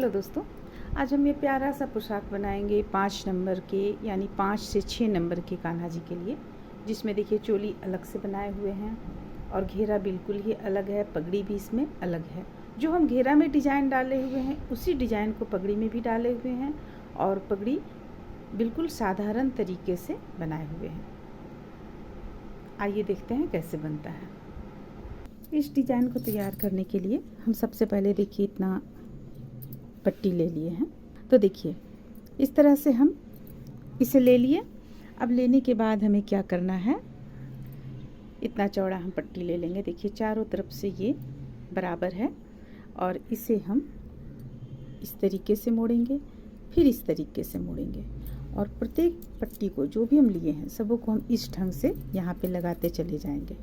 Hello दोस्तों, आज हम ये प्यारा सा पोशाक बनाएंगे 5 नंबर के यानी 5 से 6 नंबर के कान्हा जी के लिए, जिसमें देखिए चोली अलग से बनाए हुए हैं और घेरा बिल्कुल ही अलग है, पगड़ी भी इसमें अलग है। जो हम घेरा में डिज़ाइन डाले हुए हैं उसी डिज़ाइन को पगड़ी में भी डाले हुए हैं और पगड़ी बिल्कुल साधारण तरीके से बनाए हुए हैं। आइए देखते हैं कैसे बनता है। इस डिज़ाइन को तैयार करने के लिए हम सबसे पहले देखिए इतना पट्टी ले लिए हैं। तो देखिए इस तरह से हम इसे ले लिए। अब लेने के बाद हमें क्या करना है, इतना चौड़ा हम पट्टी ले लेंगे। देखिए चारों तरफ से ये बराबर है और इसे हम इस तरीके से मोड़ेंगे, फिर इस तरीके से मोड़ेंगे और प्रत्येक पट्टी को जो भी हम लिए हैं सबों को हम इस ढंग से यहाँ पे लगाते चले जाएंगे।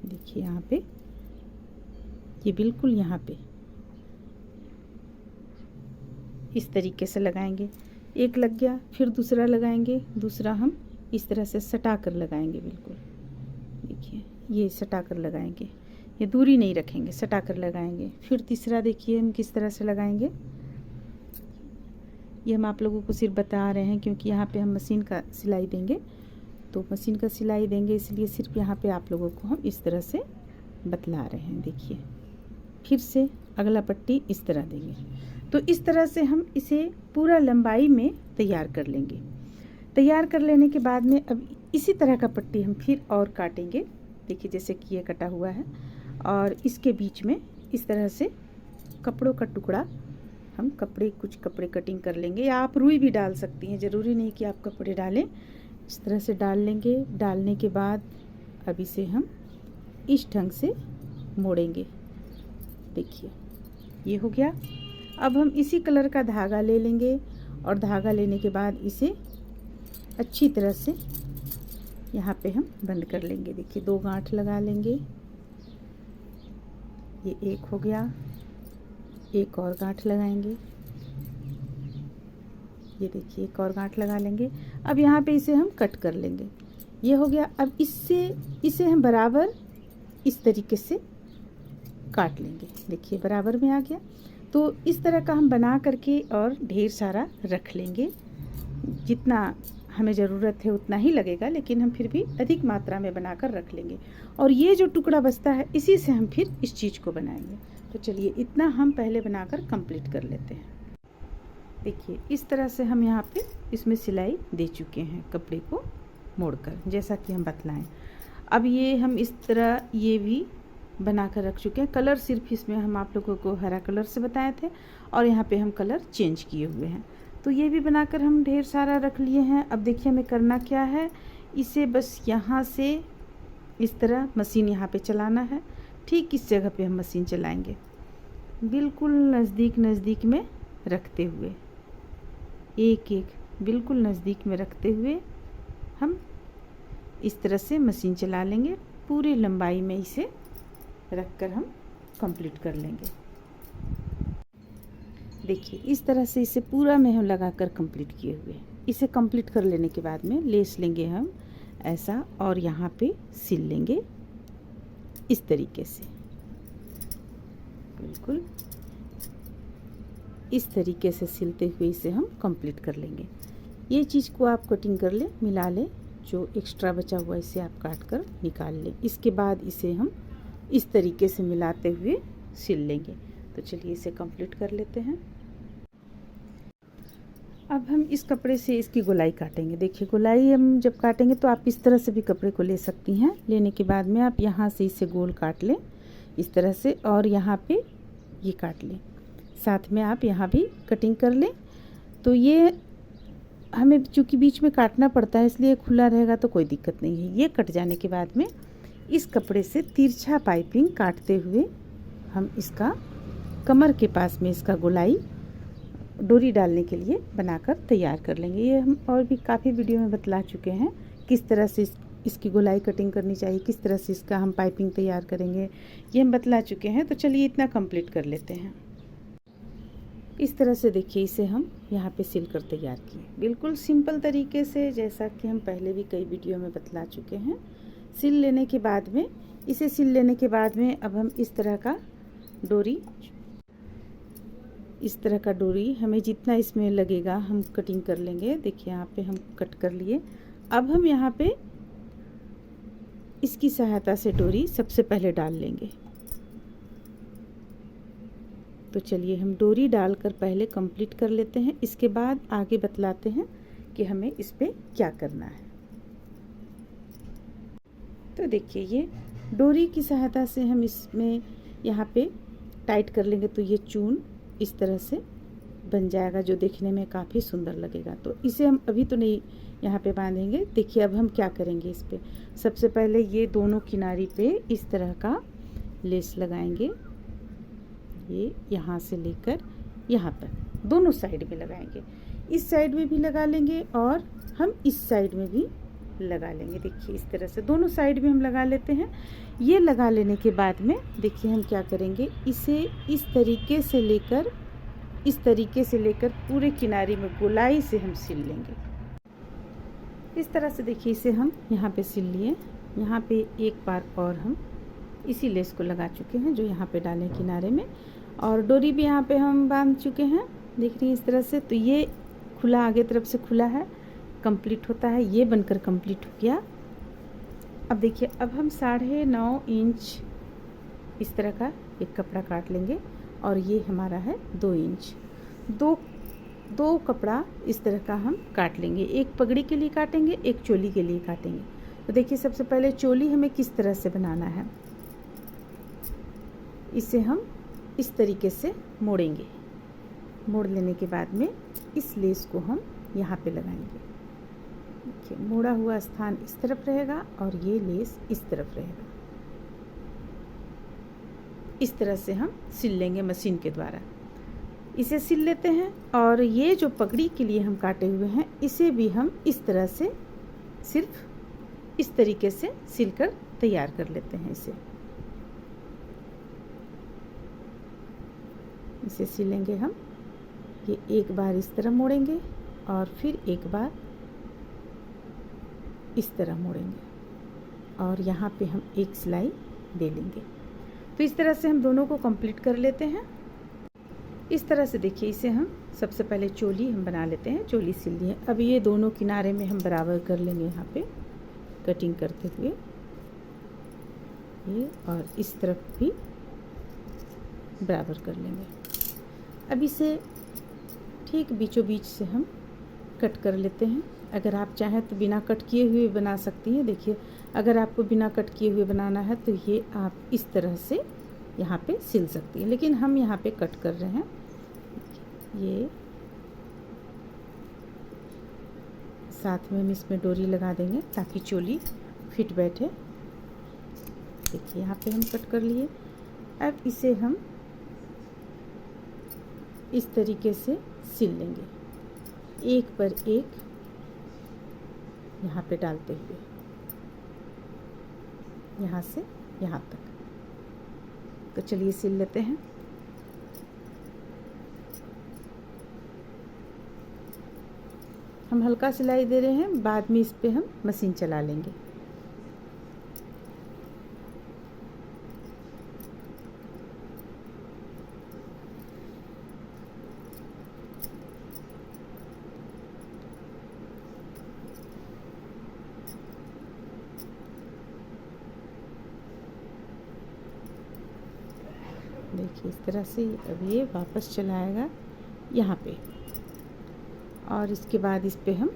देखिए यहाँ पे ये बिल्कुल यहाँ पे इस तरीके से लगाएंगे। एक लग गया, फिर दूसरा लगाएंगे, दूसरा हम इस तरह से सटा कर लगाएंगे। बिल्कुल देखिए ये सटा कर लगाएंगे, ये दूरी नहीं रखेंगे, सटा कर लगाएंगे। फिर तीसरा देखिए हम किस तरह से लगाएंगे। ये हम आप लोगों को सिर्फ बता रहे हैं क्योंकि यहाँ पे हम मशीन का सिलाई देंगे, तो मशीन का सिलाई देंगे इसलिए सिर्फ यहाँ पे आप लोगों को हम इस तरह से बतला रहे हैं। देखिए फिर से अगला पट्टी इस तरह देंगे। तो इस तरह से हम इसे पूरा लंबाई में तैयार कर लेंगे। तैयार कर लेने के बाद में अब इसी तरह का पट्टी हम फिर और काटेंगे। देखिए जैसे कि ये कटा हुआ है और इसके बीच में इस तरह से कपड़ों का टुकड़ा हम कुछ कपड़े कटिंग कर लेंगे, या आप रुई भी डाल सकती हैं, ज़रूरी नहीं कि आप कपड़े डालें। इस तरह से डाल लेंगे। डालने के बाद अब इसे हम इस ढंग से मोड़ेंगे। देखिए ये हो गया। अब हम इसी कलर का धागा ले लेंगे और धागा लेने के बाद इसे अच्छी तरह से यहाँ पे हम बंद कर लेंगे। देखिए 2 गांठ लगा लेंगे। ये एक हो गया, एक और गांठ लगाएंगे। ये देखिए एक और गांठ लगा लेंगे। अब यहाँ पे इसे हम कट कर लेंगे। ये हो गया। अब इसे हम बराबर इस तरीके से काट लेंगे। देखिए बराबर में आ गया। तो इस तरह का हम बना करके और ढेर सारा रख लेंगे। जितना हमें ज़रूरत है उतना ही लगेगा, लेकिन हम फिर भी अधिक मात्रा में बनाकर रख लेंगे। और ये जो टुकड़ा बचता है इसी से हम फिर इस चीज़ को बनाएंगे। तो चलिए इतना हम पहले बनाकर कंप्लीट कर लेते हैं। देखिए इस तरह से हम यहाँ पे इसमें सिलाई दे चुके हैं, कपड़े को मोड़कर, जैसा कि हम बतलाएं। अब ये हम इस तरह ये भी बना कर रख चुके हैं। कलर सिर्फ इसमें हम आप लोगों को हरा कलर से बताए थे और यहाँ पे हम कलर चेंज किए हुए हैं। तो ये भी बनाकर हम ढेर सारा रख लिए हैं। अब देखिए हमें करना क्या है, इसे बस यहाँ से इस तरह मशीन यहाँ पे चलाना है। ठीक इस जगह पे हम मशीन चलाएंगे, बिल्कुल नज़दीक में रखते हुए, एक बिल्कुल नज़दीक में रखते हुए हम इस तरह से मशीन चला लेंगे। पूरी लंबाई में इसे रखकर हम कंप्लीट कर लेंगे। देखिए इस तरह से इसे पूरा में हम लगाकर कंप्लीट किए हुए। इसे कंप्लीट कर लेने के बाद में लेस लेंगे हम ऐसा और यहाँ पे सिल लेंगे इस तरीके से। बिल्कुल इस तरीके से सिलते हुए इसे हम कंप्लीट कर लेंगे। ये चीज़ को आप कटिंग कर लें, मिला लें, जो एक्स्ट्रा बचा हुआ इसे आप काट कर निकाल लें। इसके बाद इसे हम इस तरीके से मिलाते हुए सिल लेंगे। तो चलिए इसे कंप्लीट कर लेते हैं। अब हम इस कपड़े से इसकी गोलाई काटेंगे। देखिए गोलाई हम जब काटेंगे तो आप इस तरह से भी कपड़े को ले सकती हैं। लेने के बाद में आप यहाँ से इसे गोल काट लें इस तरह से और यहाँ पे ये काट लें। साथ में आप यहाँ भी कटिंग कर लें। तो ये हमें चूँकि बीच में काटना पड़ता है इसलिए खुला रहेगा तो कोई दिक्कत नहीं है। ये कट जाने के बाद में इस कपड़े से तिरछा पाइपिंग काटते हुए हम इसका कमर के पास में इसका गोलाई डोरी डालने के लिए बनाकर तैयार कर लेंगे। ये हम और भी काफ़ी वीडियो में बतला चुके हैं किस तरह से इसकी गोलाई कटिंग करनी चाहिए, किस तरह से इसका हम पाइपिंग तैयार करेंगे, ये हम बतला चुके हैं। तो चलिए इतना कंप्लीट कर लेते हैं। इस तरह से देखिए इसे हम यहाँ पे सिल कर तैयार किए, बिल्कुल सिंपल तरीके से, जैसा कि हम पहले भी कई वीडियो में बतला चुके हैं। सिल लेने के बाद में अब हम इस तरह का डोरी इस तरह का डोरी हमें जितना इसमें लगेगा हम कटिंग कर लेंगे। देखिए यहाँ पे हम कट कर लिए। अब हम यहाँ पे इसकी सहायता से डोरी सबसे पहले डाल लेंगे। तो चलिए हम डोरी डालकर पहले कंप्लीट कर लेते हैं, इसके बाद आगे बतलाते हैं कि हमें इस पे क्या करना है। तो देखिए ये डोरी की सहायता से हम इसमें यहाँ पे टाइट कर लेंगे तो ये चून इस तरह से बन जाएगा, जो देखने में काफ़ी सुंदर लगेगा। तो इसे हम अभी तो नहीं यहाँ पे बांधेंगे। देखिए अब हम क्या करेंगे, इस पे सबसे पहले ये दोनों किनारी पे इस तरह का लेस लगाएंगे। ये यहाँ से लेकर यहाँ तक दोनों साइड में लगाएंगे। इस साइड में भी लगा लेंगे और हम इस साइड में भी लगा लेंगे। देखिए इस तरह से दोनों साइड में हम लगा लेते हैं। ये लगा लेने के बाद में देखिए हम क्या करेंगे, इसे इस तरीके से लेकर पूरे किनारे में गोलाई से हम सिल लेंगे। इस तरह से देखिए इसे हम यहाँ पे सिल लिए। यहाँ पे एक बार और हम इसी लेस को लगा चुके हैं जो यहाँ पे डालें किनारे में, और डोरी भी यहाँ पे हम बांध चुके हैं। देख रही हैं इस तरह से। तो ये खुला, आगे तरफ से खुला है, कंप्लीट होता है, ये बनकर कंप्लीट हो गया। अब देखिए अब हम 9.5 इंच इस तरह का एक कपड़ा काट लेंगे और ये हमारा है 2 इंच। दो कपड़ा इस तरह का हम काट लेंगे, एक पगड़ी के लिए काटेंगे, एक चोली के लिए काटेंगे। तो देखिए सबसे पहले चोली हमें किस तरह से बनाना है, इसे हम इस तरीके से मोड़ेंगे। मोड़ लेने के बाद में इस लेस को हम यहाँ पे लगाएंगे। देखिए मोड़ा हुआ स्थान इस तरफ रहेगा और ये लेस इस तरफ रहेगा। इस तरह से हम सिल लेंगे मशीन के द्वारा। इसे सिल लेते हैं और ये जो पगड़ी के लिए हम काटे हुए हैं इसे भी हम इस तरह से सिर्फ इस तरीके से सिलकर तैयार कर लेते हैं। इसे सिलेंगे हम। ये एक बार इस तरह मोड़ेंगे और फिर एक बार इस तरह मोड़ेंगे और यहाँ पे हम एक सिलाई दे लेंगे। तो इस तरह से हम दोनों को कंप्लीट कर लेते हैं। इस तरह से देखिए इसे हम सबसे पहले चोली हम बना लेते हैं। चोली सिल ली है। अब ये दोनों किनारे में हम बराबर कर लेंगे, यहाँ पे कटिंग करते हुए ये, और इस तरफ भी बराबर कर लेंगे। अब इसे ठीक बीचों बीच से हम कट कर लेते हैं। अगर आप चाहें तो बिना कट किए हुए बना सकती हैं। देखिए अगर आपको बिना कट किए हुए बनाना है तो ये आप इस तरह से यहाँ पे सिल सकती हैं, लेकिन हम यहाँ पे कट कर रहे हैं। ये साथ में हम इसमें डोरी लगा देंगे ताकि चोली फिट बैठे। देखिए यहाँ पे हम कट कर लिए। अब इसे हम इस तरीके से सिल लेंगे, एक पर एक यहाँ पे डालते हुए, यहाँ से यहाँ तक। तो चलिए सिल लेते हैं। हम हल्का सिलाई दे रहे हैं, बाद में इस पे हम मशीन चला लेंगे। देखिए इस तरह से अब ये वापस चलाएगा यहाँ पे, और इसके बाद इस पे हम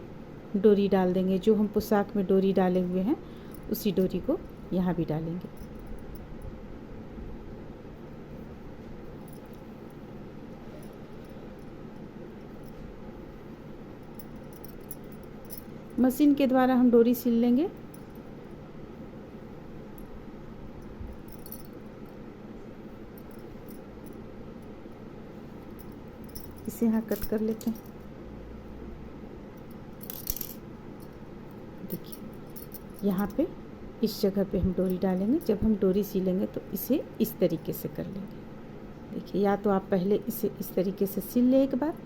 डोरी डाल देंगे। जो हम पोशाक में डोरी डाले हुए हैं उसी डोरी को यहाँ भी डालेंगे। मशीन के द्वारा हम डोरी सिल लेंगे। इसे यहाँ कट कर लेते हैं। देखिए यहाँ पे इस जगह पे हम डोरी डालेंगे। जब हम डोरी सिलेंगे तो इसे इस तरीके से कर लेंगे। देखिए या तो आप पहले इसे इस तरीके से सिल लें एक बार,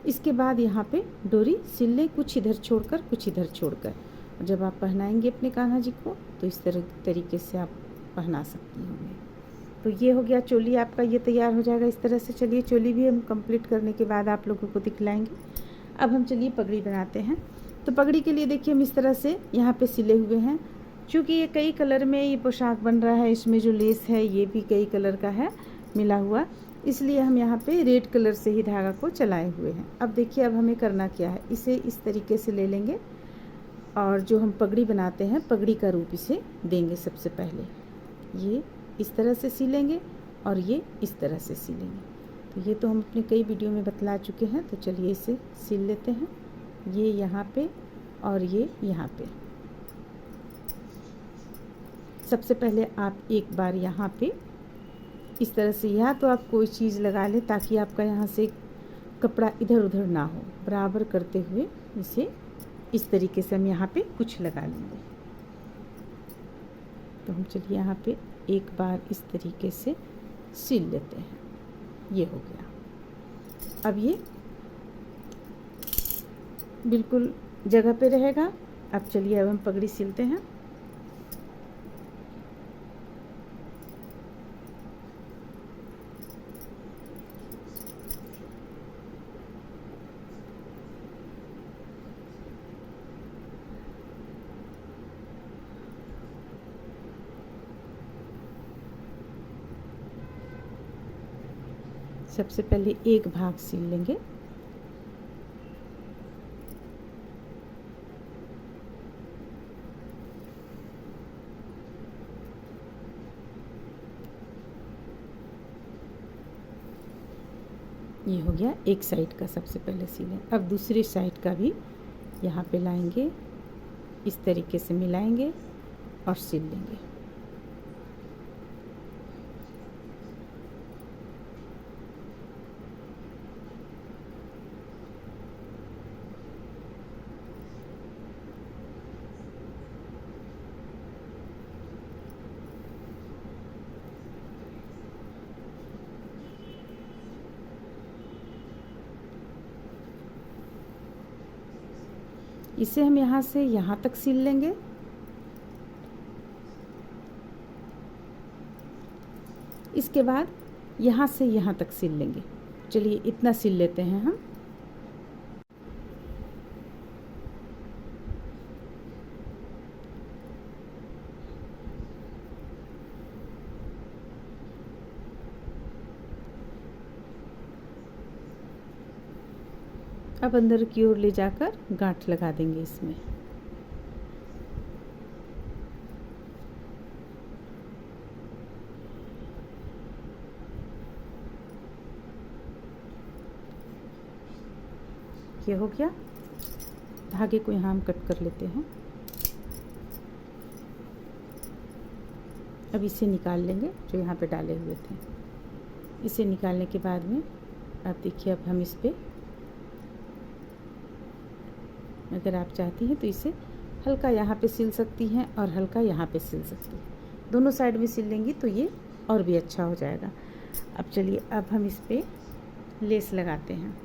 इसके बाद यहाँ पे डोरी सिल लें, कुछ इधर छोड़कर कुछ इधर छोड़कर। जब आप पहनाएंगे अपने कान्हा जी को तो इस तरीके से आप पहना सकती होंगे। तो ये हो गया चोली आपका, ये तैयार हो जाएगा इस तरह से। चलिए चोली भी हम कंप्लीट करने के बाद आप लोगों को दिखलाएंगे। अब हम चलिए पगड़ी बनाते हैं। तो पगड़ी के लिए देखिए हम इस तरह से यहाँ पे सिले हुए हैं। चूँकि ये कई कलर में ये पोशाक बन रहा है, इसमें जो लेस है ये भी कई कलर का है मिला हुआ, इसलिए हम यहाँ पे रेड कलर से ही धागा को चलाए हुए हैं। अब देखिए अब हमें करना क्या है, इसे इस तरीके से ले लेंगे और जो हम पगड़ी बनाते हैं पगड़ी का रूप इसे देंगे। सबसे पहले ये इस तरह से सिलेंगे और ये इस तरह से सिलेंगे। तो ये तो हम अपने कई वीडियो में बतला चुके हैं। तो चलिए इसे सिल लेते हैं, ये यहाँ पे और ये यहाँ पे। सबसे पहले आप एक बार यहाँ पे इस तरह से, या तो आप कोई चीज़ लगा लें ताकि आपका यहाँ से कपड़ा इधर उधर ना हो, बराबर करते हुए इसे इस तरीके से हम यहाँ पे कुछ लगा लेंगे। तो हम चलिए यहाँ पे एक बार इस तरीके से सिल लेते हैं, ये हो गया। अब ये बिल्कुल जगह पे रहेगा। अब चलिए अब हम पगड़ी सिलते हैं। सबसे पहले एक भाग सिल लेंगे, ये हो गया एक साइड का। सबसे पहले सिलें। अब दूसरी साइड का भी यहाँ पे लाएंगे, इस तरीके से मिलाएंगे और सिल लेंगे। इसे हम यहाँ से यहाँ तक सिल लेंगे। इसके बाद यहाँ से यहाँ तक सिल लेंगे। चलिए इतना सिल लेते हैं हम। अब अंदर की ओर ले जाकर गांठ लगा देंगे इसमें। ये हो गया। धागे को यहाँ हम कट कर लेते हैं। अब इसे निकाल लेंगे जो यहाँ पे डाले हुए थे। इसे निकालने के बाद में अब देखिए अब हम इस पे, अगर आप चाहती हैं तो इसे हल्का यहाँ पे सिल सकती हैं और हल्का यहाँ पे सिल सकती हैं। दोनों साइड में सिल लेंगी तो ये और भी अच्छा हो जाएगा। अब चलिए अब हम इस पे लेस लगाते हैं।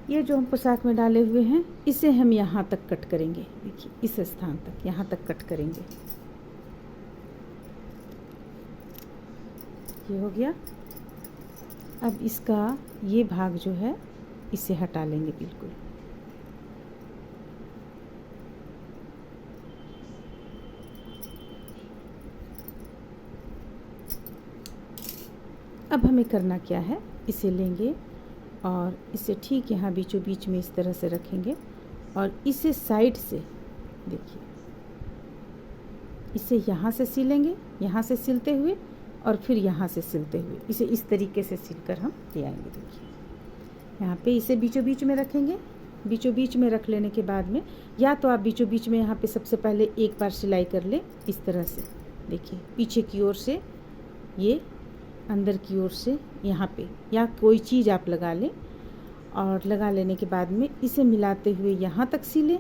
ये जो हम पोशाक में डाले हुए हैं इसे हम यहाँ तक कट करेंगे। देखिए इस स्थान तक यहाँ तक कट करेंगे। ये हो गया। अब इसका ये भाग जो है इसे हटा लेंगे बिल्कुल। अब हमें करना क्या है, इसे लेंगे और इसे ठीक यहाँ बीचों बीच में इस तरह से रखेंगे और इसे साइड से देखिए इसे यहाँ से सिलेंगे, यहाँ से सिलते हुए और फिर यहाँ से सिलते हुए इसे इस तरीके से सिलकर हम ले आएंगे। देखिए यहाँ पे इसे बीचों बीच में रखेंगे। बीचों बीच में रख लेने के बाद में या तो आप बीचों बीच में यहाँ पे सबसे पहले एक बार सिलाई कर लें इस तरह से। देखिए पीछे की ओर से, ये अंदर की ओर से यहाँ पे, या कोई चीज़ आप लगा लें और लगा लेने के बाद में इसे मिलाते हुए यहाँ तक सिलें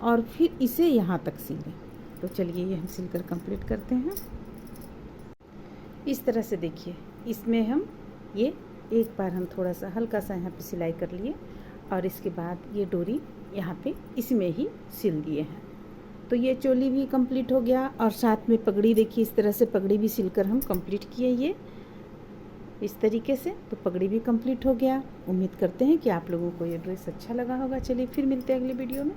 और फिर इसे यहाँ तक सिलें। तो चलिए ये हम सिलकर कंप्लीट करते हैं। इस तरह से देखिए इसमें हम ये एक बार हम थोड़ा सा हल्का सा यहाँ पे सिलाई कर लिए और इसके बाद ये डोरी यहाँ पे इसमें ही सिल दिए हैं। तो ये चोली भी कंप्लीट हो गया और साथ में पगड़ी देखिए इस तरह से पगड़ी भी सिलकर हम कंप्लीट किए। ये इस तरीके से। तो पगड़ी भी कंप्लीट हो गया। उम्मीद करते हैं कि आप लोगों को ये ड्रेस अच्छा लगा होगा। चलिए फिर मिलते हैं अगली वीडियो में।